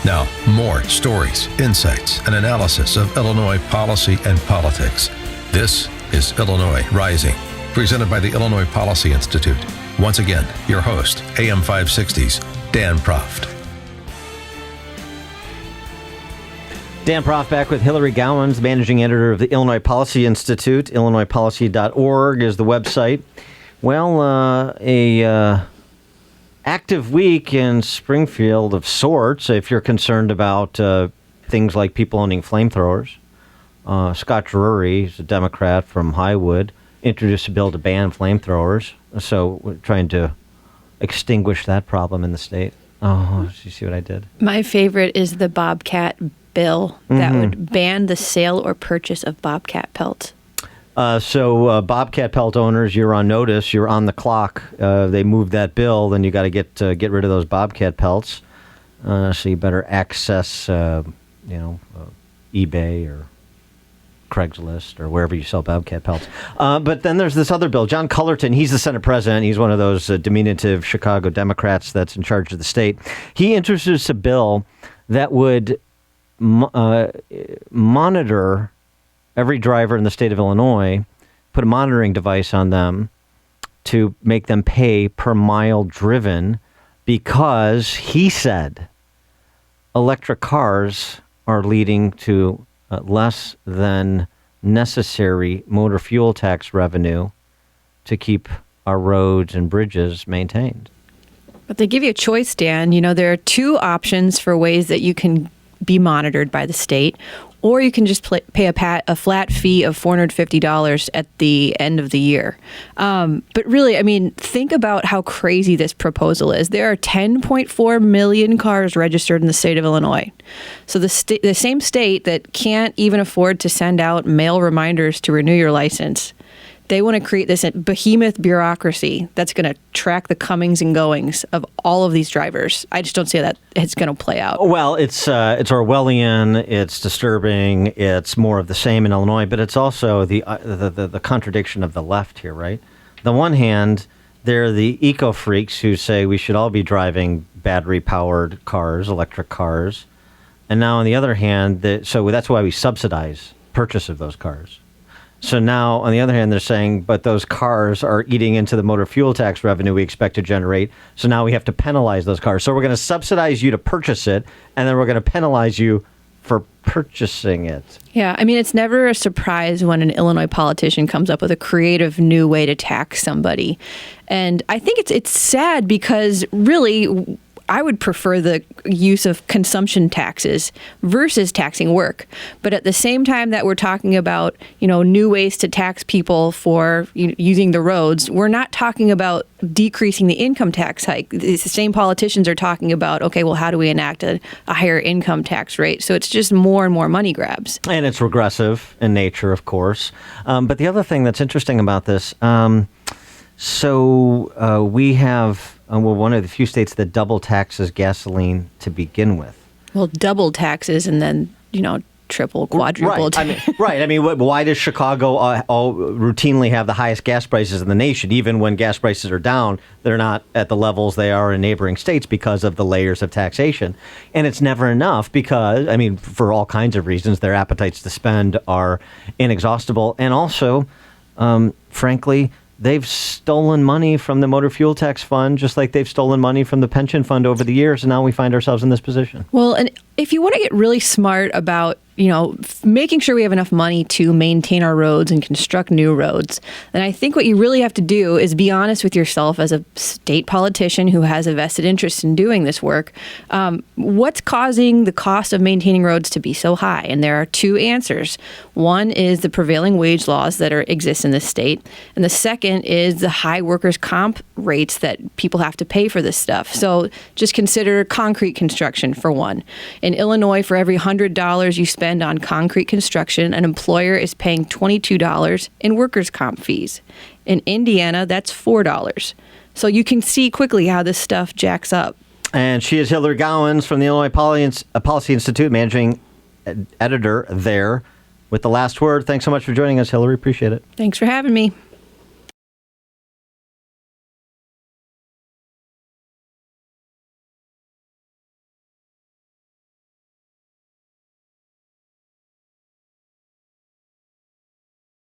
Now, more stories, insights, and analysis of Illinois policy and politics. This is Illinois Rising, presented by the Illinois Policy Institute. Once again, your host, AM 560's Dan Proft. Dan Proft back with Hilary Gowins, managing editor of the Illinois Policy Institute. IllinoisPolicy.org is the website. Well, active week in Springfield of sorts, if you're concerned about things like people owning flamethrowers. Scott Drury, he's a Democrat from Highwood, introduced a bill to ban flamethrowers. So we're trying to extinguish that problem in the state. Oh, did you see what I did? My favorite is the Bobcat bill that would ban the sale or purchase of Bobcat pelts. So Bobcat pelt owners, you're on notice. You're on the clock. They moved that bill, then you got to get rid of those Bobcat pelts. So you better access, eBay or Craigslist or wherever you sell Bobcat pelts. But then there's this other bill. John Cullerton, he's the Senate president. He's one of those diminutive Chicago Democrats that's in charge of the state. He introduced a bill that would monitor every driver in the state of Illinois, put a monitoring device on them to make them pay per mile driven, because he said electric cars are leading to less than necessary motor fuel tax revenue to keep our roads and bridges maintained. But they give you a choice, Dan. You know, there are two options for ways that you can be monitored by the state, or you can just pay a flat fee of $450 at the end of the year. But really, I mean, think about how crazy this proposal is. There are 10.4 million cars registered in the state of Illinois. So the same state that can't even afford to send out mail reminders to renew your license, they want to create this behemoth bureaucracy that's going to track the comings and goings of all of these drivers. I just don't see that it's going to play out. Well, it's Orwellian, it's disturbing, it's more of the same in Illinois, but it's also the contradiction of the left here, right? On the one hand, they're the eco-freaks who say we should all be driving battery-powered cars, electric cars. And now on the other hand, so that's why we subsidize purchase of those cars. So now, on the other hand, they're saying, but those cars are eating into the motor fuel tax revenue we expect to generate. So now we have to penalize those cars. So we're going to subsidize you to purchase it, and then we're going to penalize you for purchasing it. Yeah, I mean, it's never a surprise when an Illinois politician comes up with a creative new way to tax somebody. And I think it's sad because really, I would prefer the use of consumption taxes versus taxing work. But at the same time that we're talking about, new ways to tax people for using the roads, we're not talking about decreasing the income tax hike. The same politicians are talking about, okay, well, how do we enact a higher income tax rate? So it's just more and more money grabs. And it's regressive in nature, of course. But the other thing that's interesting about this, we have one of the few states that double taxes gasoline to begin with. Well, double taxes and then, triple, quadruple. Right. I mean, why does Chicago all routinely have the highest gas prices in the nation? Even when gas prices are down, they're not at the levels they are in neighboring states because of the layers of taxation. And it's never enough because, for all kinds of reasons, their appetites to spend are inexhaustible. And also, frankly, they've stolen money from the motor fuel tax fund, just like they've stolen money from the pension fund over the years, and now we find ourselves in this position. Well, and if you want to get really smart about, making sure we have enough money to maintain our roads and construct new roads, then I think what you really have to do is be honest with yourself as a state politician who has a vested interest in doing this work. What's causing the cost of maintaining roads to be so high? And there are two answers. One is the prevailing wage laws that exist in this state. And the second is the high workers' comp rates that people have to pay for this stuff. So just consider concrete construction for one. In Illinois, for every $100 you spend on concrete construction, an employer is paying $22 in workers' comp fees. In Indiana, that's $4. So you can see quickly how this stuff jacks up. And she is Hilary Gowins from the Illinois Policy Institute, managing editor there, with the last word. Thanks so much for joining us, Hilary. Appreciate it. Thanks for having me.